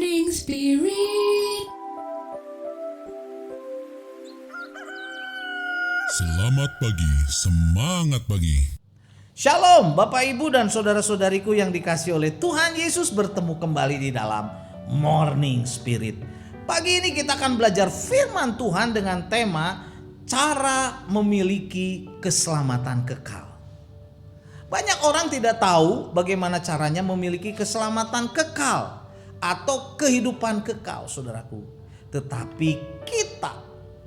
Morning Spirit. Selamat pagi, semangat pagi. Shalom Bapak Ibu dan saudara-saudariku yang dikasihi oleh Tuhan Yesus, bertemu kembali di dalam Morning Spirit. Pagi ini kita akan belajar firman Tuhan dengan tema cara memiliki keselamatan kekal. Banyak orang tidak tahu bagaimana caranya memiliki keselamatan kekal atau kehidupan kekal, saudaraku. Tetapi kita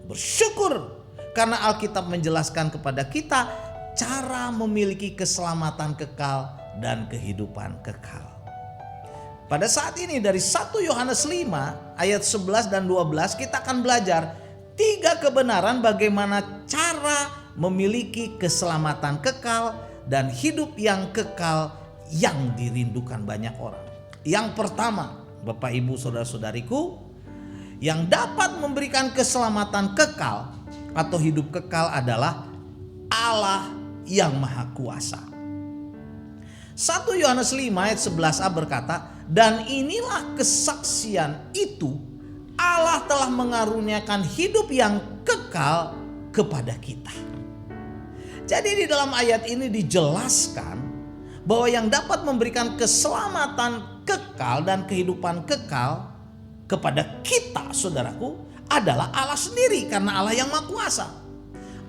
bersyukur karena Alkitab menjelaskan kepada kita cara memiliki keselamatan kekal dan kehidupan kekal. Pada saat ini dari 1 Yohanes 5 ayat 11 dan 12 kita akan belajar 3 kebenaran bagaimana cara memiliki keselamatan kekal dan hidup yang kekal yang dirindukan banyak orang. Yang pertama, Bapak Ibu saudara-saudariku, yang dapat memberikan keselamatan kekal atau hidup kekal adalah Allah yang Maha Kuasa. 1 Yohanes 5 ayat 11a berkata, "Dan inilah kesaksian itu, Allah telah mengaruniakan hidup yang kekal kepada kita." Jadi di dalam ayat ini dijelaskan bahwa yang dapat memberikan keselamatan kekal dan kehidupan kekal kepada kita, saudaraku, adalah Allah sendiri karena Allah yang Maha Kuasa.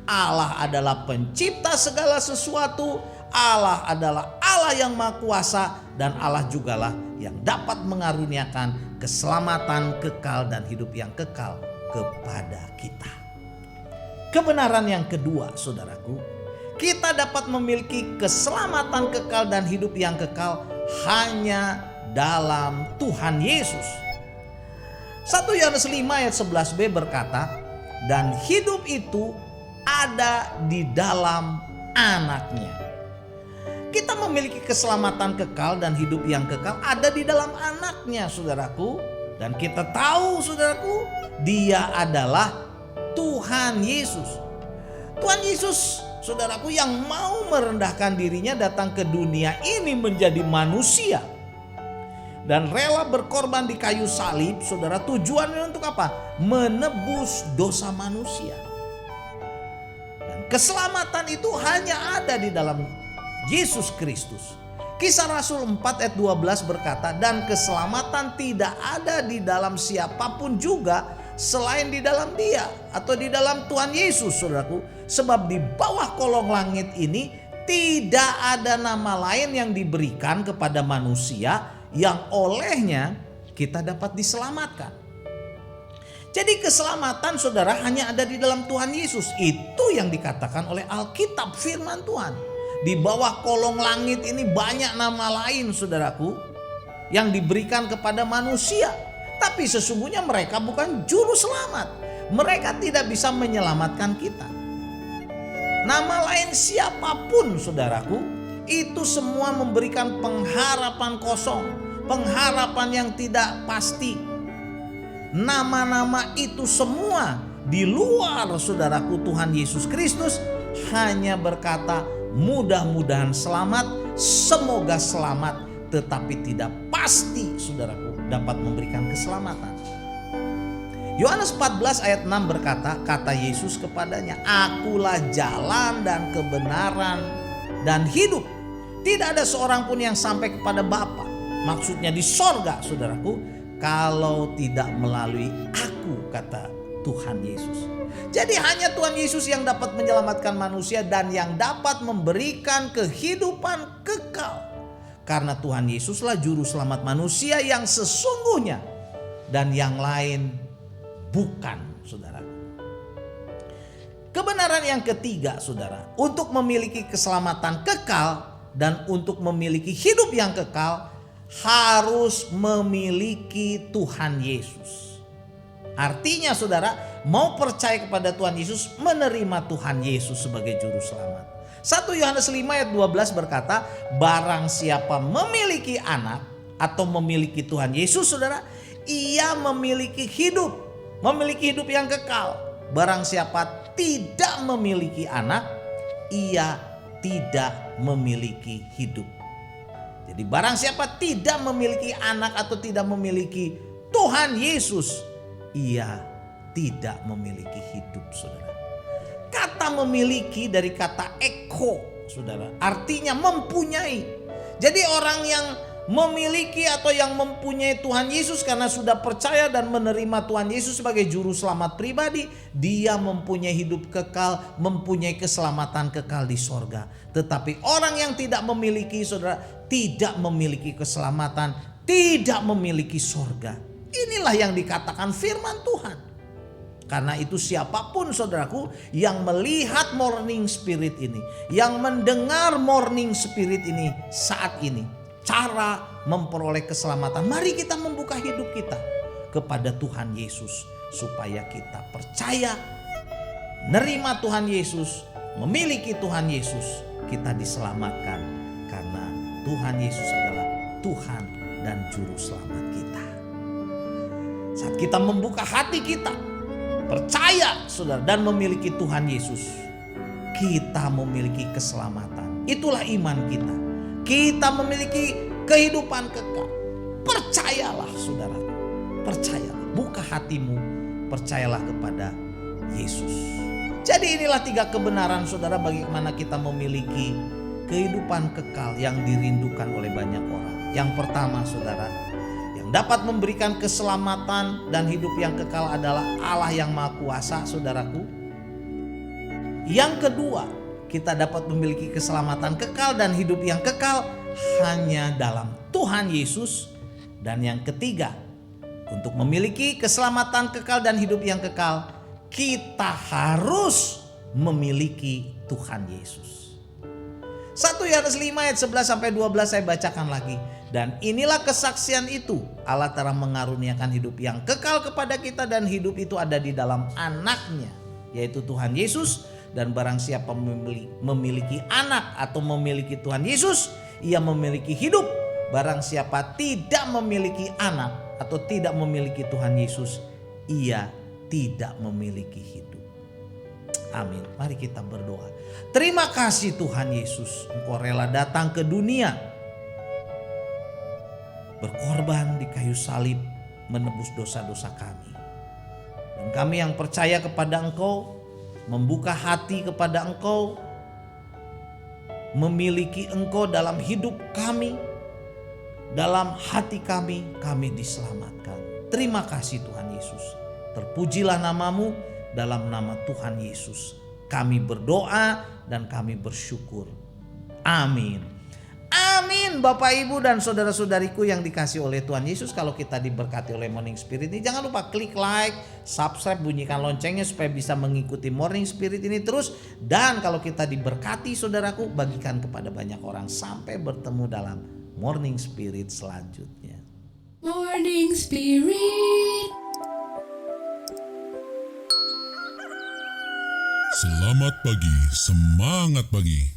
Allah adalah pencipta segala sesuatu, Allah adalah Allah yang Maha Kuasa, dan Allah jugalah yang dapat mengaruniakan keselamatan kekal dan hidup yang kekal kepada kita. Kebenaran yang kedua, saudaraku, kita dapat memiliki keselamatan kekal dan hidup yang kekal hanya dalam Tuhan Yesus. 1 Yohanes 5 ayat 11b berkata, "Dan hidup itu ada di dalam anaknya." Kita memiliki keselamatan kekal dan hidup yang kekal ada di dalam anaknya, saudaraku. Dan kita tahu, saudaraku, dia adalah Tuhan Yesus. Tuhan Yesus, saudaraku, yang mau merendahkan dirinya datang ke dunia ini menjadi manusia dan rela berkorban di kayu salib, saudara. Tujuannya untuk apa? Menebus dosa manusia. Dan keselamatan itu hanya ada di dalam Yesus Kristus. Kisah Rasul 4 ayat 12 berkata, "Dan keselamatan tidak ada di dalam siapapun juga selain di dalam Dia," atau di dalam Tuhan Yesus, saudaraku. Sebab di bawah kolong langit ini tidak ada nama lain yang diberikan kepada manusia yang olehnya kita dapat diselamatkan. Jadi keselamatan, saudara, hanya ada di dalam Tuhan Yesus. Itu yang dikatakan oleh Alkitab, firman Tuhan. Di bawah kolong langit ini banyak nama lain, saudaraku, yang diberikan kepada manusia. Tapi sesungguhnya mereka bukan juru selamat. Mereka tidak bisa menyelamatkan kita. Nama lain siapapun, saudaraku, itu semua memberikan pengharapan kosong, pengharapan yang tidak pasti. Nama-nama itu semua di luar, saudaraku, Tuhan Yesus Kristus hanya berkata mudah-mudahan selamat, semoga selamat, tetapi tidak pasti, saudaraku, dapat memberikan keselamatan. Yohanes 14 ayat 6 berkata, kata Yesus kepadanya, "Akulah jalan dan kebenaran dan hidup. Tidak ada seorang pun yang sampai kepada Bapa," maksudnya di sorga, saudaraku, "kalau tidak melalui aku," kata Tuhan Yesus. Jadi hanya Tuhan Yesus yang dapat menyelamatkan manusia dan yang dapat memberikan kehidupan kekal. Karena Tuhan Yesuslah juru selamat manusia yang sesungguhnya, dan yang lain bukan, saudara. Kebenaran yang ketiga, saudara, untuk memiliki keselamatan kekal dan untuk memiliki hidup yang kekal harus memiliki Tuhan Yesus. Artinya, saudara, mau percaya kepada Tuhan Yesus, menerima Tuhan Yesus sebagai juru selamat. 1 Yohanes 5 ayat 12 berkata, "Barang siapa memiliki anak atau memiliki Tuhan Yesus, saudara, ia memiliki hidup yang kekal. Barang siapa tidak memiliki anak, ia tidak memiliki hidup." Jadi barang siapa tidak memiliki anak atau tidak memiliki Tuhan Yesus, ia tidak memiliki hidup, saudara. Kata memiliki dari kata eko, saudara, artinya mempunyai. Jadi orang yang memiliki atau yang mempunyai Tuhan Yesus karena sudah percaya dan menerima Tuhan Yesus sebagai juru selamat pribadi, dia mempunyai hidup kekal, mempunyai keselamatan kekal di sorga. Tetapi orang yang tidak memiliki, saudara, tidak memiliki keselamatan, tidak memiliki sorga. Inilah yang dikatakan firman Tuhan. Karena itu siapapun, saudaraku, yang melihat morning spirit ini, yang mendengar morning spirit ini saat ini, cara memperoleh keselamatan, mari kita membuka hidup kita kepada Tuhan Yesus supaya kita percaya, menerima Tuhan Yesus, memiliki Tuhan Yesus, kita diselamatkan karena Tuhan Yesus adalah Tuhan dan juru selamat kita. Saat kita membuka hati kita, percaya, saudara, dan memiliki Tuhan Yesus, kita memiliki keselamatan. Itulah iman kita. Kita memiliki kehidupan kekal. Percayalah, saudara. Percayalah. Buka hatimu. Percayalah kepada Yesus. Jadi inilah 3 kebenaran, saudara, bagaimana kita memiliki kehidupan kekal yang dirindukan oleh banyak orang. Yang pertama, saudara, yang dapat memberikan keselamatan dan hidup yang kekal adalah Allah yang Maha Kuasa, saudaraku. Yang kedua, kita dapat memiliki keselamatan kekal dan hidup yang kekal hanya dalam Tuhan Yesus. Dan yang ketiga, untuk memiliki keselamatan kekal dan hidup yang kekal, kita harus memiliki Tuhan Yesus. 1 Yohanes 5 ayat 11 sampai 12 saya bacakan lagi. Dan inilah kesaksian itu, Allah telah mengaruniakan hidup yang kekal kepada kita, dan hidup itu ada di dalam Anaknya, yaitu Tuhan Yesus. Dan barang siapa memiliki anak atau memiliki Tuhan Yesus, ia memiliki hidup. Barang siapa tidak memiliki anak atau tidak memiliki Tuhan Yesus, ia tidak memiliki hidup. Amin. Mari kita berdoa. Terima kasih Tuhan Yesus, Engkau rela datang ke dunia, berkorban di kayu salib, menebus dosa-dosa kami. Dan kami yang percaya kepada Engkau, membuka hati kepada Engkau, memiliki Engkau dalam hidup kami, dalam hati kami diselamatkan. Terima kasih Tuhan Yesus. Terpujilah namamu, dalam nama Tuhan Yesus kami berdoa dan kami bersyukur. Amin. Amin. Bapak, Ibu, dan saudara-saudariku yang dikasih oleh Tuhan Yesus, kalau kita diberkati oleh Morning Spirit ini, jangan lupa klik like, subscribe, bunyikan loncengnya supaya bisa mengikuti Morning Spirit ini terus. Dan kalau kita diberkati, saudaraku, bagikan kepada banyak orang. Sampai bertemu dalam Morning Spirit selanjutnya. Morning Spirit. Selamat pagi, semangat pagi.